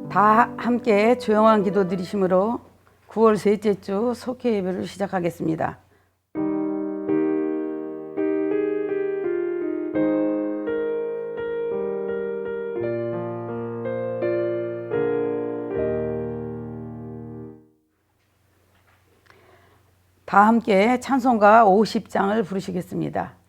다 함께 조용한 기도 드리심으로 9월 셋째 주 속회 예배를 시작하겠습니다. 다 함께 찬송가 50장을 부르시겠습니다.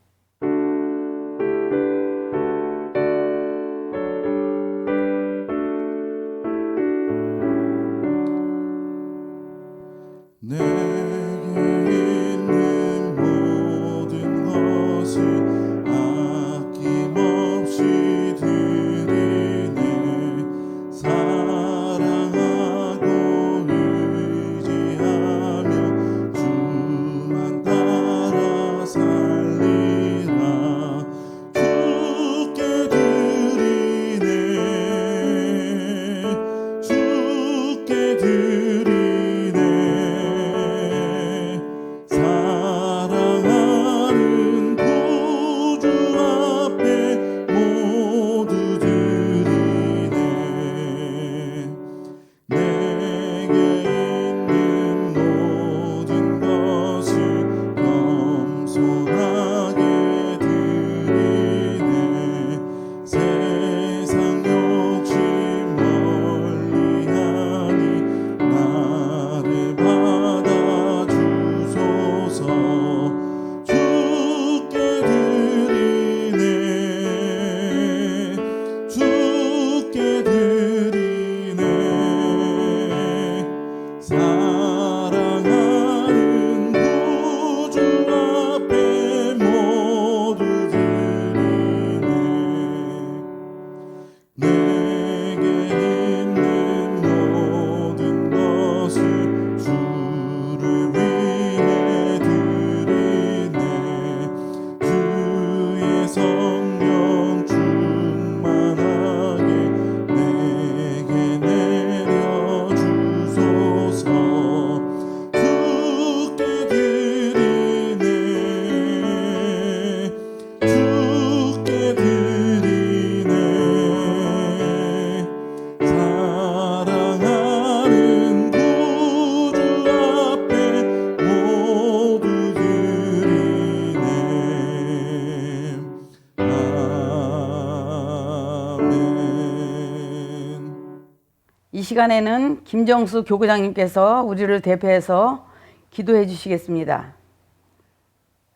이 시간에는 김정수 교구장님께서 우리를 대표해서 기도해 주시겠습니다.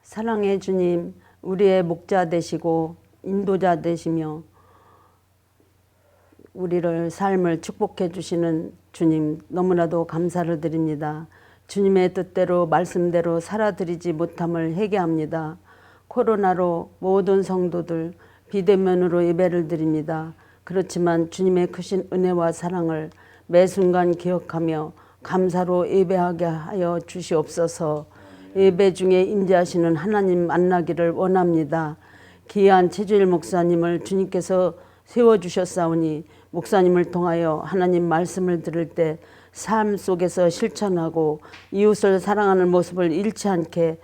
사랑의 주님, 우리의 목자 되시고 인도자 되시며 우리를 삶을 축복해 주시는 주님 너무나도 감사를 드립니다. 주님의 뜻대로 말씀대로 살아드리지 못함을 회개합니다. 코로나로 모든 성도들 비대면으로 예배를 드립니다. 그렇지만 주님의 크신 은혜와 사랑을 매 순간 기억하며 감사로 예배하게 하여 주시옵소서. 예배 중에 임재하시는 하나님 만나기를 원합니다. 귀한 최주일 목사님을 주님께서 세워주셨사오니 목사님을 통하여 하나님 말씀을 들을 때 삶 속에서 실천하고 이웃을 사랑하는 모습을 잃지 않게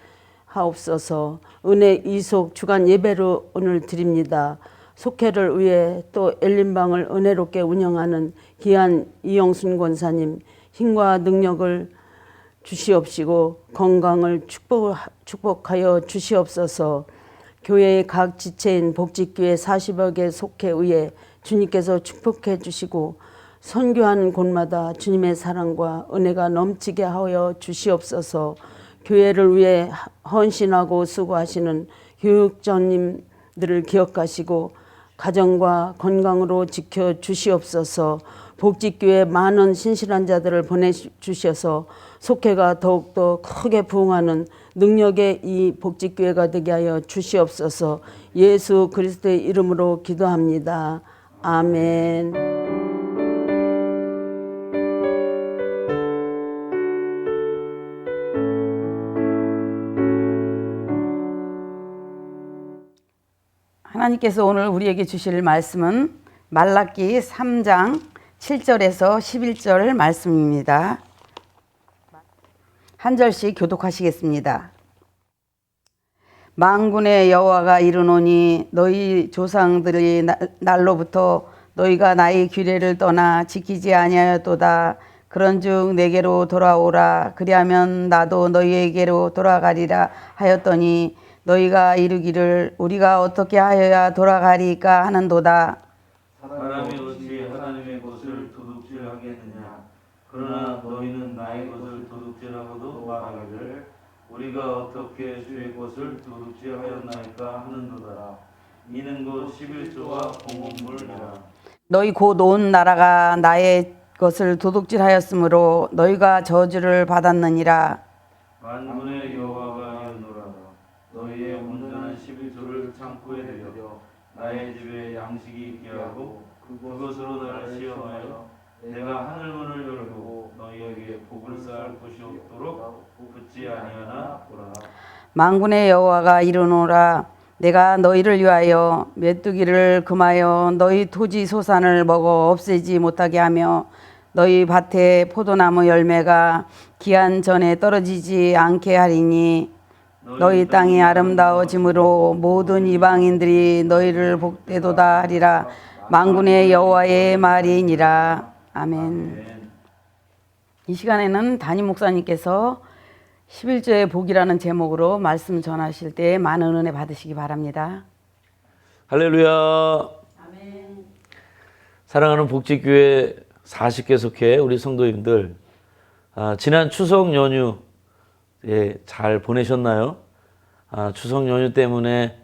하옵소서. 은혜 이속 주간 예배로 오늘 드립니다. 속회를 위해 또 엘린방을 은혜롭게 운영하는 귀한 이영순 권사님 힘과 능력을 주시옵시고 건강을 축복하여 주시옵소서. 교회의 각 지체인 복직교회 40여 개 속회 위에 주님께서 축복해 주시고 선교하는 곳마다 주님의 사랑과 은혜가 넘치게 하여 주시옵소서. 교회를 위해 헌신하고 수고하시는 교육자님들을 기억하시고 가정과 건강으로 지켜 주시옵소서. 복직교회 많은 신실한 자들을 보내주셔서 속회가 더욱더 크게 부흥하는 능력의 이 복직교회가 되게 하여 주시옵소서. 예수 그리스도의 이름으로 기도합니다. 아멘. 하나님께서 오늘 우리에게 주실 말씀은 말라기 3장 7절에서 11절 말씀입니다. 한 절씩 교독하시겠습니다. 만군의 여호와가 이르노니 너희 조상들이 날로부터 너희가 나의 규례를 떠나 지키지 아니하였도다. 그런즉 내게로 돌아오라. 그리하면 나도 너희에게로 돌아가리라 하였더니 너희가 이르기를 우리가 어떻게 하여야 돌아가리까 하는도다. 사람이 어찌 하나님의 것을 도둑질하겠느냐. 그러나 너희는 나의 것을 도둑질하고도 말하기를 우리가 어떻게 주의 것을 도둑질하였나이까 하는도다. 이는 곧 11조와 공업물이라. 너희 곧 온 나라가 나의 것을 도둑질하였으므로 너희가 저주를 받았느니라. 만군의 여호와가 이르노라. 너희의 온전한 11조를 창고에 들여 나의 집에 양식이 있게 하고 그것으로 나를 시험하여 내가 하늘 문을 열고 너희에게 복을 쌓을 곳이 없도록 붙지 아니하나 보라. 만군의 여호와가 이르노라. 내가 너희를 위하여 메뚜기를 금하여 너희 토지 소산을 먹어 없애지 못하게 하며 너희 밭에 포도나무 열매가 기한 전에 떨어지지 않게 하리니 너희 땅이 아름다워짐으로 모든 이방인들이 너희를 복되도다 하리라. 만군의 여호와의 말이니라. 아멘. 이 시간에는 담임 목사님께서 11조의 복이라는 제목으로 말씀 전하실 때 많은 은혜 받으시기 바랍니다. 할렐루야. 아멘. 사랑하는 복지교회 40개 속해 우리 성도님들, 지난 추석 연휴 잘 보내셨나요? 추석 연휴 때문에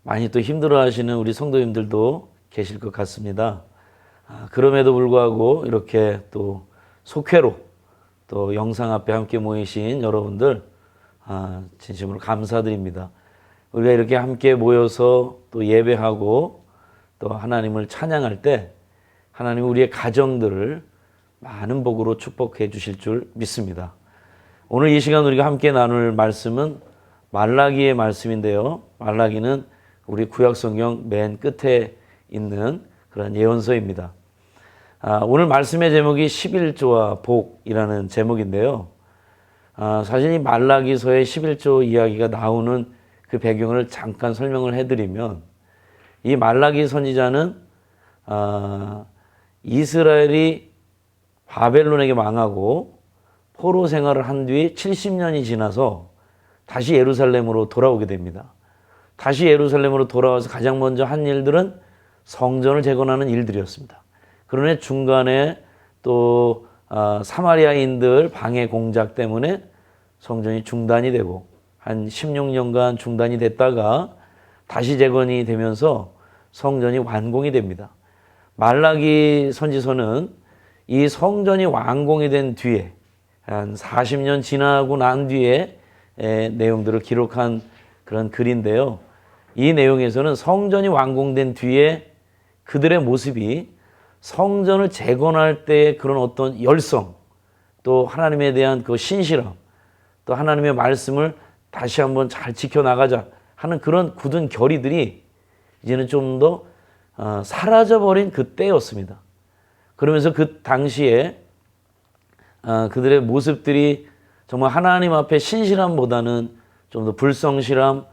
많이 또 힘들어하시는 우리 성도님들도 계실 것 같습니다. 그럼에도 불구하고 이렇게 또 속회로 또 영상 앞에 함께 모이신 여러분들 진심으로 감사드립니다. 우리가 이렇게 함께 모여서 또 예배하고 또 하나님을 찬양할 때 하나님 우리의 가정들을 많은 복으로 축복해 주실 줄 믿습니다. 오늘 이 시간 우리가 함께 나눌 말씀은 말라기의 말씀인데요. 말라기는 우리 구약성경 맨 끝에 있는 그런 예언서입니다. 오늘 말씀의 제목이 11조와 복이라는 제목인데요. 사실 이 말라기서의 11조 이야기가 나오는 그 배경을 잠깐 설명을 해드리면, 이 말라기 선지자는 이스라엘이 바벨론에게 망하고 포로 생활을 한 뒤 70년이 지나서 다시 예루살렘으로 돌아오게 됩니다. 다시 예루살렘으로 돌아와서 가장 먼저 한 일들은 성전을 재건하는 일들이었습니다. 그런데 중간에 또 사마리아인들 방해 공작 때문에 성전이 중단이 되고 한 16년간 중단이 됐다가 다시 재건이 되면서 성전이 완공이 됩니다. 말라기 선지서는 이 성전이 완공이 된 뒤에 한 40년 지나고 난 뒤에 내용들을 기록한 그런 글인데요. 이 내용에서는 성전이 완공된 뒤에 그들의 모습이 성전을 재건할 때의 그런 어떤 열성, 또 하나님에 대한 그 신실함, 또 하나님의 말씀을 다시 한번 잘 지켜나가자 하는 그런 굳은 결의들이 이제는 좀 더 사라져버린 그때였습니다. 그러면서 그 당시에 그들의 모습들이 정말 하나님 앞에 신실함보다는 좀 더 불성실함,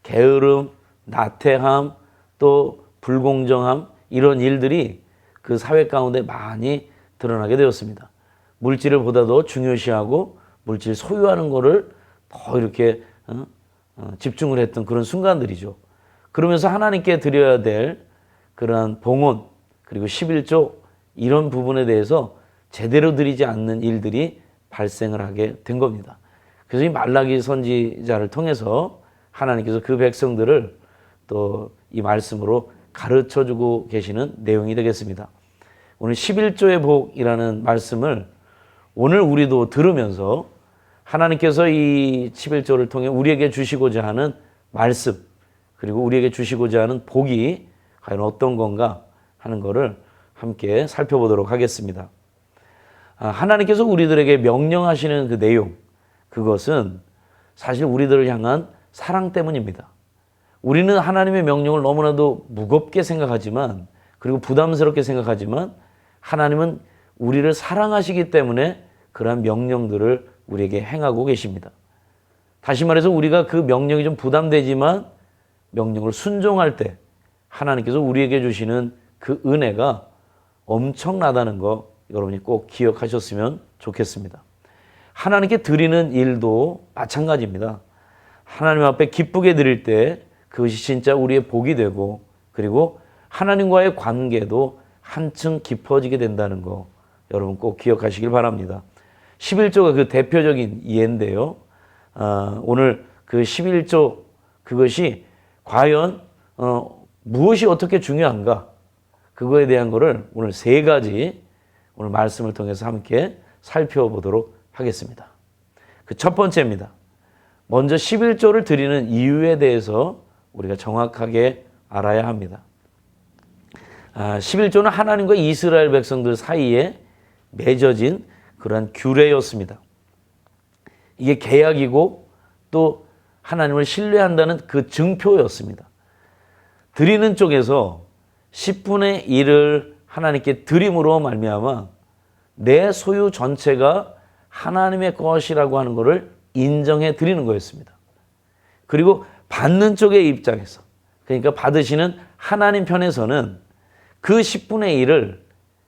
게으름, 나태함, 또 불공정함, 이런 일들이 그 사회 가운데 많이 드러나게 되었습니다. 물질을 보다도 중요시하고 물질 소유하는 거를 더 이렇게 집중을 했던 그런 순간들이죠. 그러면서 하나님께 드려야 될 그러한 봉헌, 그리고 11조, 이런 부분에 대해서 제대로 드리지 않는 일들이 발생을 하게 된 겁니다. 그래서 이 말라기 선지자를 통해서 하나님께서 그 백성들을 또 이 말씀으로 가르쳐주고 계시는 내용이 되겠습니다. 오늘 11조의 복이라는 말씀을 오늘 우리도 들으면서 하나님께서 이 11조를 통해 우리에게 주시고자 하는 말씀, 그리고 우리에게 주시고자 하는 복이 과연 어떤 건가 하는 것을 함께 살펴보도록 하겠습니다. 하나님께서 우리들에게 명령하시는 그 내용, 그것은 사실 우리들을 향한 사랑 때문입니다. 우리는 하나님의 명령을 너무나도 무겁게 생각하지만, 그리고 부담스럽게 생각하지만, 하나님은 우리를 사랑하시기 때문에 그러한 명령들을 우리에게 행하고 계십니다. 다시 말해서 우리가 그 명령이 좀 부담되지만 명령을 순종할 때 하나님께서 우리에게 주시는 그 은혜가 엄청나다는 거 여러분이 꼭 기억하셨으면 좋겠습니다. 하나님께 드리는 일도 마찬가지입니다. 하나님 앞에 기쁘게 드릴 때 그것이 진짜 우리의 복이 되고, 그리고 하나님과의 관계도 한층 깊어지게 된다는 거 여러분 꼭 기억하시길 바랍니다. 11조가 그 대표적인 예인데요. 오늘 그 11조 그것이 과연 무엇이 어떻게 중요한가, 그거에 대한 거를 오늘 세 가지 오늘 말씀을 통해서 함께 살펴보도록 하겠습니다. 그 첫 번째입니다. 먼저 11조를 드리는 이유에 대해서 우리가 정확하게 알아야 합니다. 11조는 하나님과 이스라엘 백성들 사이에 맺어진 그러한 규례였습니다. 이게 계약이고 또 하나님을 신뢰한다는 그 증표였습니다. 드리는 쪽에서 10분의 1을 하나님께 드림으로 말미암아 내 소유 전체가 하나님의 것이라고 하는 것을 인정해 드리는 거였습니다. 그리고 받는 쪽의 입장에서, 그러니까 받으시는 하나님 편에서는 그 10분의 1을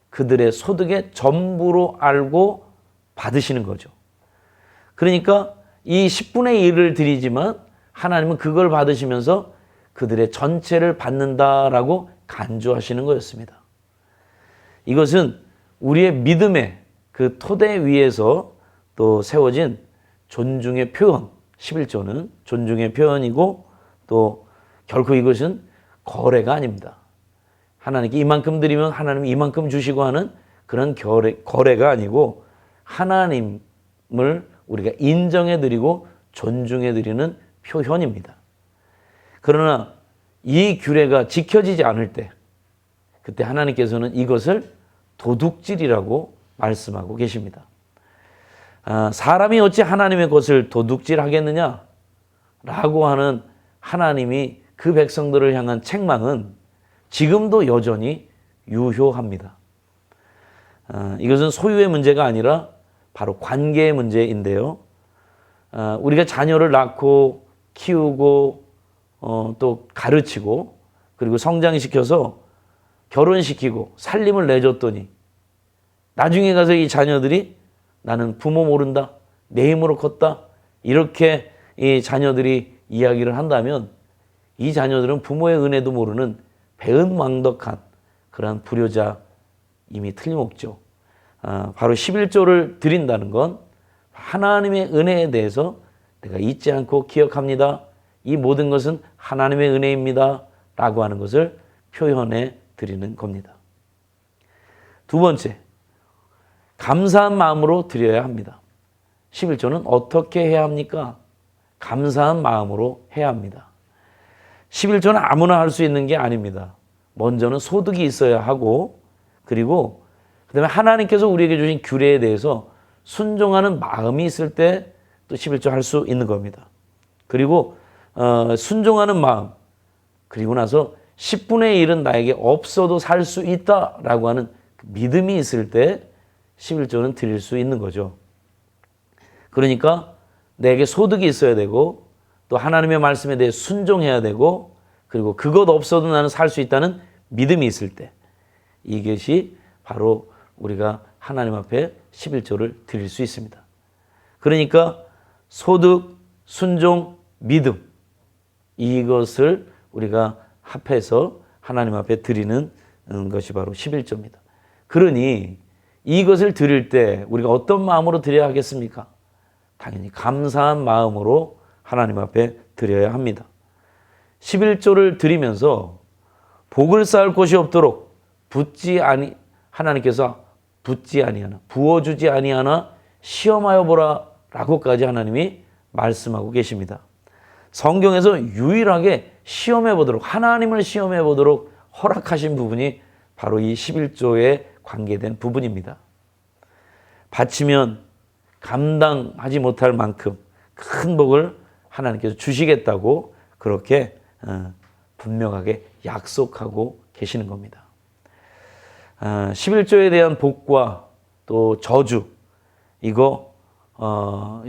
그들의 소득의 전부로 알고 받으시는 거죠. 그러니까 이 10분의 1을 드리지만 하나님은 그걸 받으시면서 그들의 전체를 받는다라고 간주하시는 거였습니다. 이것은 우리의 믿음의 그 토대 위에서 또 세워진 존중의 표현, 11조는 존중의 표현이고, 또 결코 이것은 거래가 아닙니다. 하나님께 이만큼 드리면 하나님이 이만큼 주시고 하는 그런 거래가 아니고, 하나님을 우리가 인정해 드리고 존중해 드리는 표현입니다. 그러나 이 규례가 지켜지지 않을 때, 그때 하나님께서는 이것을 도둑질이라고 말씀하고 계십니다. 사람이 어찌 하나님의 것을 도둑질하겠느냐 라고 하는 하나님이 그 백성들을 향한 책망은 지금도 여전히 유효합니다. 이것은 소유의 문제가 아니라 바로 관계의 문제인데요. 우리가 자녀를 낳고 키우고 또 가르치고 그리고 성장시켜서 결혼시키고 살림을 내줬더니 나중에 가서 이 자녀들이 나는 부모 모른다, 내 힘으로 컸다, 이렇게 이 자녀들이 이야기를 한다면 이 자녀들은 부모의 은혜도 모르는 배은망덕한 그러한 불효자임이 틀림없죠. 바로 11조를 드린다는 건 하나님의 은혜에 대해서 내가 잊지 않고 기억합니다. 이 모든 것은 하나님의 은혜입니다. 라고 하는 것을 표현해 드리는 겁니다. 두 번째, 감사한 마음으로 드려야 합니다. 11조는 어떻게 해야 합니까? 감사한 마음으로 해야 합니다. 11조는 아무나 할 수 있는 게 아닙니다. 먼저는 소득이 있어야 하고, 그리고 그다음에 하나님께서 우리에게 주신 규례에 대해서 순종하는 마음이 있을 때 또 11조 할 수 있는 겁니다. 그리고 순종하는 마음, 그리고 나서 10분의 1은 나에게 없어도 살 수 있다라고 하는 믿음이 있을 때 11조는 드릴 수 있는 거죠. 그러니까 내게 소득이 있어야 되고, 또 하나님의 말씀에 대해 순종해야 되고, 그리고 그것 없어도 나는 살 수 있다는 믿음이 있을 때, 이것이 바로 우리가 하나님 앞에 11조를 드릴 수 있습니다. 그러니까 소득, 순종, 믿음, 이것을 우리가 합해서 하나님 앞에 드리는 것이 바로 11조입니다. 그러니 이것을 드릴 때 우리가 어떤 마음으로 드려야 하겠습니까? 당연히 감사한 마음으로 하나님 앞에 드려야 합니다. 11조를 드리면서 복을 쌓을 곳이 없도록 하나님께서 붓지 아니하나, 부어주지 아니하나 시험하여 보라 라고까지 하나님이 말씀하고 계십니다. 성경에서 유일하게 시험해 보도록, 하나님을 시험해 보도록 허락하신 부분이 바로 이 11조에 관계된 부분입니다. 바치면 감당하지 못할 만큼 큰 복을 하나님께서 주시겠다고 그렇게 분명하게 약속하고 계시는 겁니다. 11조에 대한 복과 또 저주, 이거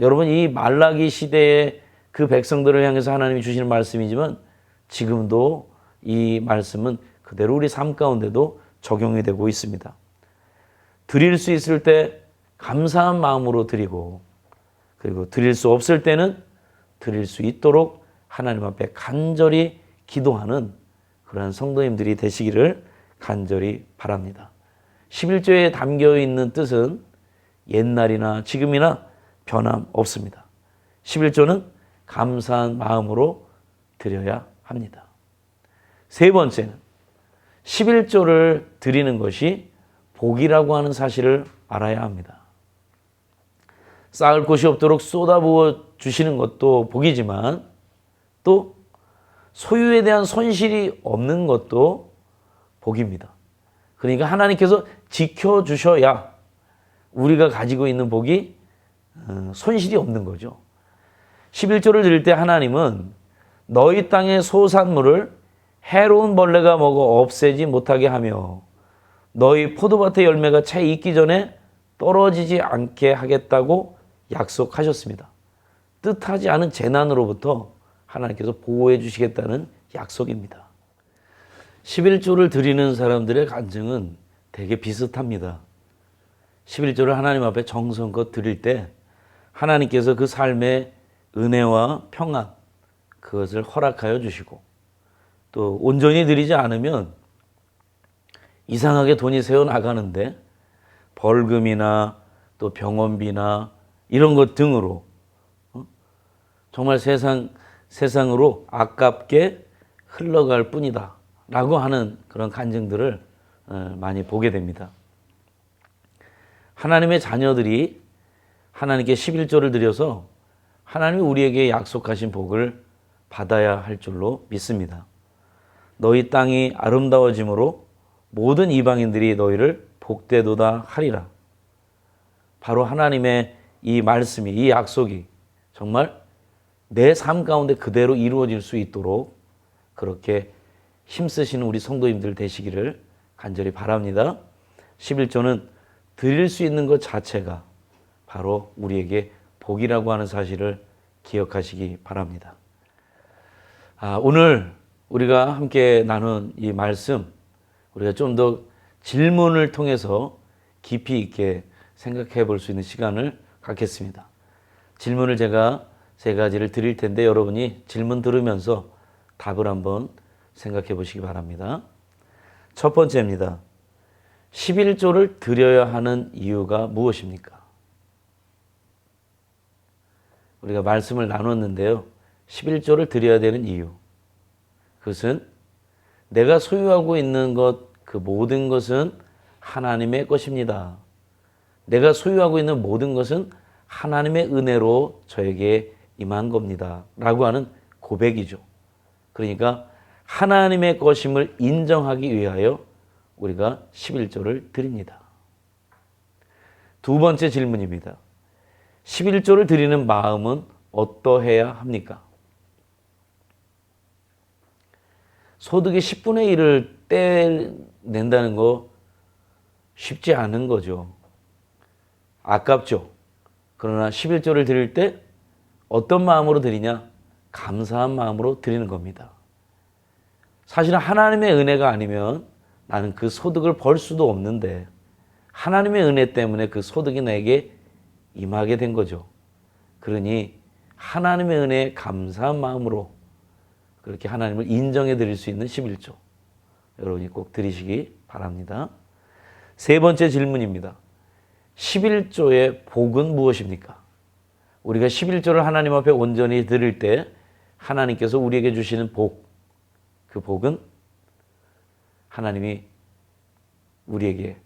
여러분 이 말라기 시대의 그 백성들을 향해서 하나님이 주시는 말씀이지만 지금도 이 말씀은 그대로 우리 삶 가운데도 적용이 되고 있습니다. 드릴 수 있을 때 감사한 마음으로 드리고, 그리고 드릴 수 없을 때는 드릴 수 있도록 하나님 앞에 간절히 기도하는 그러한 성도님들이 되시기를 간절히 바랍니다. 11조에 담겨 있는 뜻은 옛날이나 지금이나 변함없습니다. 11조는 감사한 마음으로 드려야 합니다. 세 번째는 11조를 드리는 것이 복이라고 하는 사실을 알아야 합니다. 쌓을 곳이 없도록 쏟아부어 주시는 것도 복이지만 또 소유에 대한 손실이 없는 것도 복입니다. 그러니까 하나님께서 지켜주셔야 우리가 가지고 있는 복이 손실이 없는 거죠. 11조를 드릴 때 하나님은 너희 땅의 소산물을 해로운 벌레가 먹어 없애지 못하게 하며 너희 포도밭의 열매가 채 익기 전에 떨어지지 않게 하겠다고 약속하셨습니다. 뜻하지 않은 재난으로부터 하나님께서 보호해 주시겠다는 약속입니다. 11조를 드리는 사람들의 간증은 되게 비슷합니다. 11조를 하나님 앞에 정성껏 드릴 때 하나님께서 그 삶의 은혜와 평안, 그것을 허락하여 주시고, 또 온전히 드리지 않으면 이상하게 돈이 새어 나가는데 벌금이나 또 병원비나 이런 것 등으로 정말 세상으로 아깝게 흘러갈 뿐이다 라고 하는 그런 간증들을 많이 보게 됩니다. 하나님의 자녀들이 하나님께 11조를 드려서 하나님이 우리에게 약속하신 복을 받아야 할 줄로 믿습니다. 너희 땅이 아름다워짐으로 모든 이방인들이 너희를 복되도다 하리라. 바로 하나님의 이 말씀이, 이 약속이 정말 내 삶 가운데 그대로 이루어질 수 있도록 그렇게 힘쓰시는 우리 성도님들 되시기를 간절히 바랍니다. 11조는 드릴 수 있는 것 자체가 바로 우리에게 복이라고 하는 사실을 기억하시기 바랍니다. 오늘 우리가 함께 나눈 이 말씀, 우리가 좀 더 질문을 통해서 깊이 있게 생각해 볼 수 있는 시간을 갖겠습니다. 질문을 제가 세 가지를 드릴 텐데 여러분이 질문 들으면서 답을 한번 생각해 보시기 바랍니다. 첫 번째입니다. 11조를 드려야 하는 이유가 무엇입니까? 우리가 말씀을 나눴는데요. 11조를 드려야 되는 이유. 그것은 내가 소유하고 있는 것, 그 모든 것은 하나님의 것입니다. 내가 소유하고 있는 모든 것은 하나님의 은혜로 저에게 임한 겁니다. 라고 하는 고백이죠. 그러니까 하나님의 것임을 인정하기 위하여 우리가 11조를 드립니다. 두 번째 질문입니다. 11조를 드리는 마음은 어떠해야 합니까? 소득의 10분의 1을 떼낸다는 거 쉽지 않은 거죠. 아깝죠. 그러나 11조를 드릴 때 어떤 마음으로 드리냐? 감사한 마음으로 드리는 겁니다. 사실은 하나님의 은혜가 아니면 나는 그 소득을 벌 수도 없는데 하나님의 은혜 때문에 그 소득이 나에게 임하게 된 거죠. 그러니 하나님의 은혜에 감사한 마음으로 그렇게 하나님을 인정해 드릴 수 있는 11조. 여러분이 꼭 드리시기 바랍니다. 세 번째 질문입니다. 11조의 복은 무엇입니까? 우리가 11조를 하나님 앞에 온전히 드릴 때 하나님께서 우리에게 주시는 복, 그 복은 하나님이 우리에게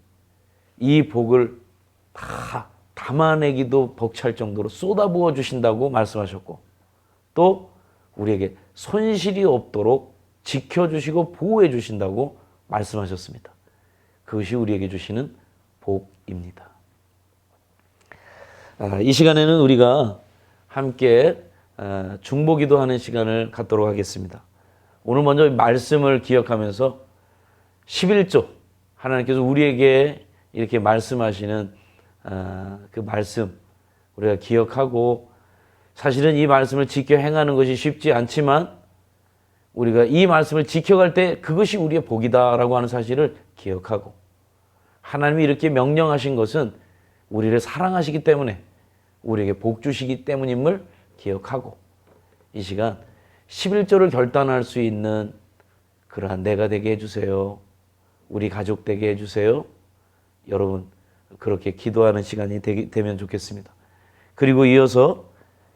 이 복을 다 담아내기도 벅찰 정도로 쏟아부어 주신다고 말씀하셨고, 또 우리에게 손실이 없도록 지켜주시고 보호해 주신다고 말씀하셨습니다. 그것이 우리에게 주시는 복입니다. 이 시간에는 우리가 함께 중보기도 하는 시간을 갖도록 하겠습니다. 오늘 먼저 말씀을 기억하면서 11조, 하나님께서 우리에게 이렇게 말씀하시는 그 말씀 우리가 기억하고, 사실은 이 말씀을 지켜 행하는 것이 쉽지 않지만 우리가 이 말씀을 지켜갈 때 그것이 우리의 복이다라고 하는 사실을 기억하고, 하나님이 이렇게 명령하신 것은 우리를 사랑하시기 때문에, 우리에게 복 주시기 때문임을 기억하고, 이 시간 11조를 결단할 수 있는 그러한 내가 되게 해주세요, 우리 가족 되게 해주세요, 여러분 그렇게 기도하는 시간이 되면 좋겠습니다. 그리고 이어서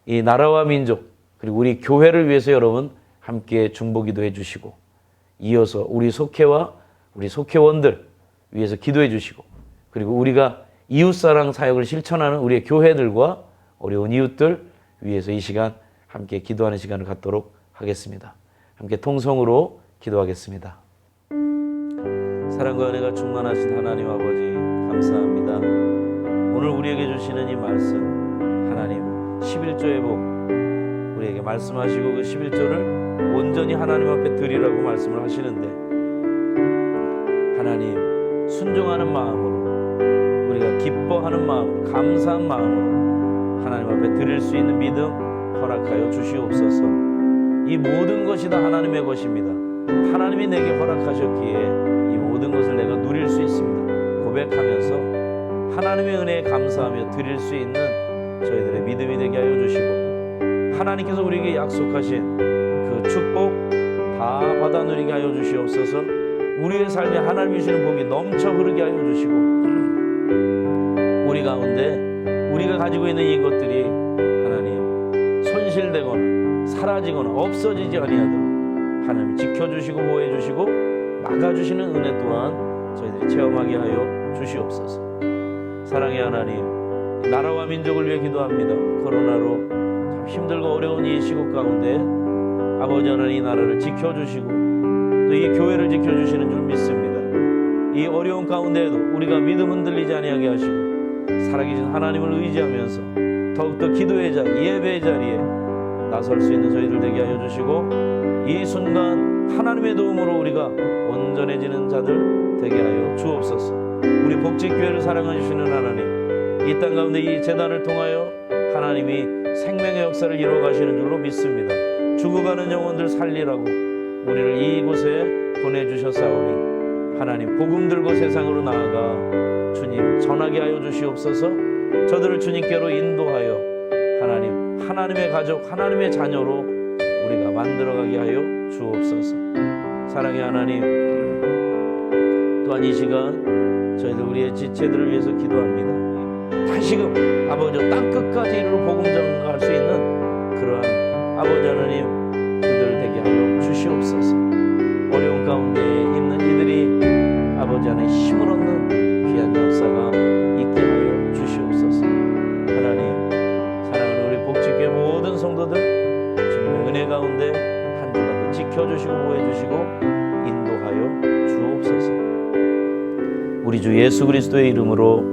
이 나라와 민족, 그리고 우리 교회를 위해서 여러분 함께 중보기도 해주시고, 이어서 우리 속회와 우리 속회원들 위해서 기도해 주시고, 그리고 우리가 이웃사랑 사역을 실천하는 우리의 교회들과 어려운 이웃들 위해서 이 시간 함께 기도하는 시간을 갖도록 하겠습니다. 함께 통성으로 기도하겠습니다. 사랑과 은혜가 충만하신 하나님 아버지, 감사합니다. 오늘 우리에게 주시는 이 말씀, 하나님 11조의 복 우리에게 말씀하시고, 그 11조를 온전히 하나님 앞에 드리라고 말씀을 하시는데, 하나님 순종하는 마음으로, 우리가 기뻐하는 마음으로, 감사한 마음으로 하나님 앞에 드릴 수 있는 믿음 허락하여 주시옵소서. 이 모든 것이 다 하나님의 것입니다. 하나님이 내게 허락하셨기에 이 모든 것을 내가 누릴 수 있습니다. 고백하면서 하나님의 은혜에 감사하며 드릴 수 있는 저희들의 믿음이 되게 하여 주시고, 하나님께서 우리에게 약속하신 그 축복 다 받아 누리게 하여 주시옵소서. 우리의 삶에 하나님이 주시는 복이 넘쳐 흐르게 하여 주시고, 우리 가운데 우리가 가지고 있는 이것들이 하나님 손실되거나 사라지거나 없어지지 아니하도록 하나님 지켜주시고 보호해주시고 막아주시는 은혜 또한 저희들이 체험하게 하여 주시옵소서. 사랑의 하나님, 나라와 민족을 위해 기도합니다. 코로나로 참 힘들고 어려운 이 시국 가운데 아버지 하나님 이 나라를 지켜주시고 또 이 교회를 지켜주시는 줄 믿습니다. 이 어려운 가운데에도 우리가 믿음 흔들리지 아니하게 하시고 살아계신 하나님을 의지하면서 더욱더 기도의 자리, 예배의 자리에 나설 수 있는 저희들 되게 하여 주시고, 이 순간 하나님의 도움으로 우리가 온전해지는 자들 되게 하여 주옵소서. 우리 복지교회를 사랑하시는 하나님, 이 땅 가운데 이 재단을 통하여 하나님이 생명의 역사를 이루어 가시는 줄로 믿습니다. 죽어가는 영혼들 살리라고 우리를 이곳에 보내주셨사오니 하나님 복음 들고 세상으로 나아가 주님 전하게 하여 주시옵소서. 저들을 주님께로 인도하여 하나님의 가족, 하나님의 자녀로 우리가 만들어가게 하여 주옵소서. 사랑의 하나님, 또한 이 시간 저희들 우리의 지체들을 위해서 기도합니다. 다시금 아버지 땅 끝까지 이르러 복음 전가할 수 있는 그러한 아버지 하나님 그들 되게 하여 주시옵소서. 어려운 가운데 있는 이들이 아버지 하나님 힘을 얻는 귀한 역사가 있게 하여 주시옵소서. 하나님, 사랑하는 우리 복지교회 모든 성도들 주님의 은혜 가운데 한 주간도 지켜주시고 보호해주시고 인도하여 주옵소서. 우리 주 예수 그리스도의 이름으로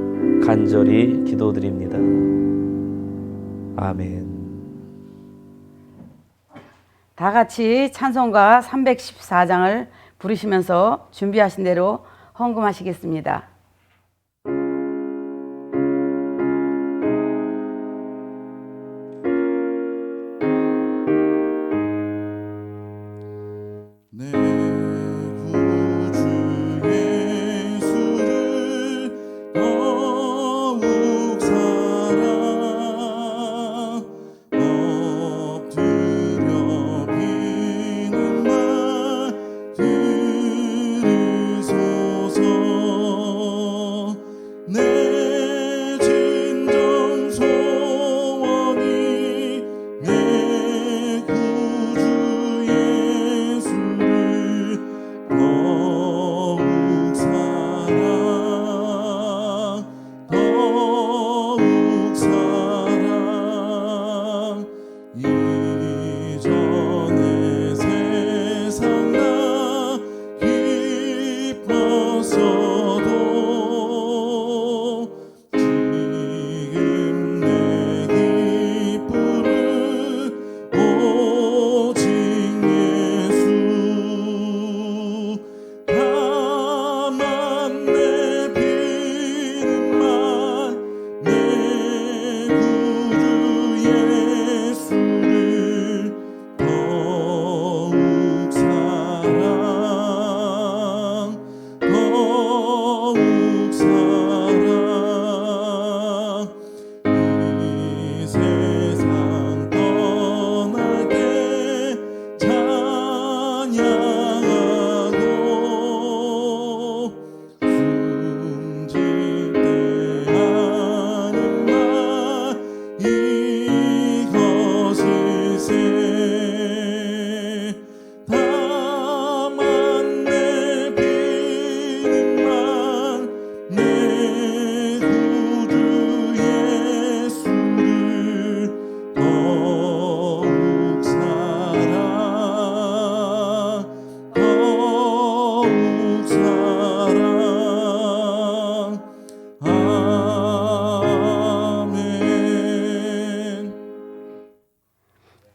간절히 기도드립니다. 아멘. 다 같이 찬송가 314장을 부르시면서 준비하신 대로 헌금하시겠습니다. 내 구주 예수를 더욱 사랑 엎드려 비는 말 들으소서.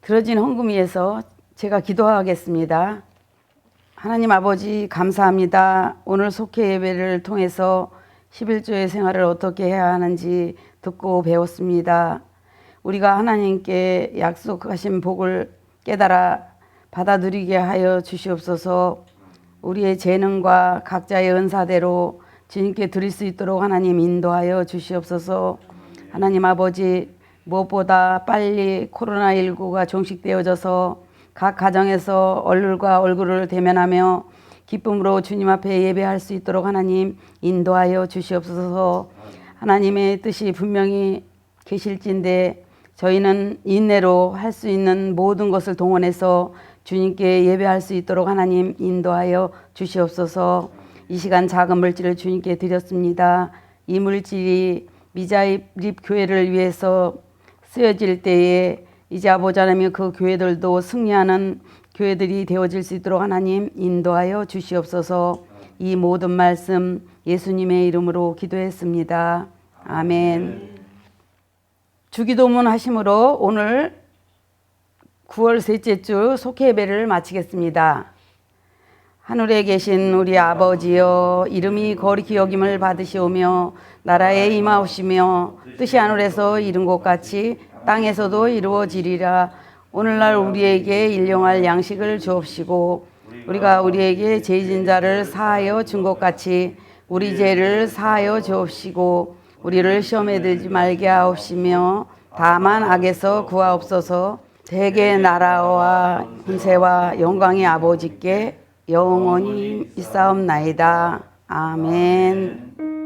들어진 헌금 위해서 제가 기도하겠습니다. 하나님 아버지 감사합니다. 오늘 속회 예배를 통해서 11조의 생활을 어떻게 해야 하는지 듣고 배웠습니다. 우리가 하나님께 약속하신 복을 깨달아 받아들이게 하여 주시옵소서. 우리의 재능과 각자의 은사대로 주님께 드릴 수 있도록 하나님 인도하여 주시옵소서. 하나님 아버지, 무엇보다 빨리 코로나19가 종식되어져서 각 가정에서 얼굴과 얼굴을 대면하며 기쁨으로 주님 앞에 예배할 수 있도록 하나님 인도하여 주시옵소서. 하나님의 뜻이 분명히 계실진데 저희는 인내로 할 수 있는 모든 것을 동원해서 주님께 예배할 수 있도록 하나님 인도하여 주시옵소서. 이 시간 작은 물질을 주님께 드렸습니다. 이 물질이 미자립 교회를 위해서 쓰여질 때에 이제 아버지 하나님 그 교회들도 승리하는 교회들이 되어질 수 있도록 하나님 인도하여 주시옵소서. 이 모든 말씀 예수님의 이름으로 기도했습니다. 아멘. 주기도문 하심으로 오늘 9월 셋째 주 속회 예배를 마치겠습니다. 하늘에 계신 우리 아버지여, 이름이 거룩히 여김을 받으시오며 나라에 임하옵시며 뜻이 하늘에서 이룬 것 같이 땅에서도 이루어지리라. 오늘날 우리에게 일용할 양식을 주옵시고 우리가 우리에게 죄진 자를 사하여 준 것 같이 우리 죄를 사하여 주옵시고 우리를 시험에 들지 말게 하옵시며 다만 악에서 구하옵소서. 대개 나라와 군세와 영광이 아버지께 영원히 있사옵나이다. 아멘.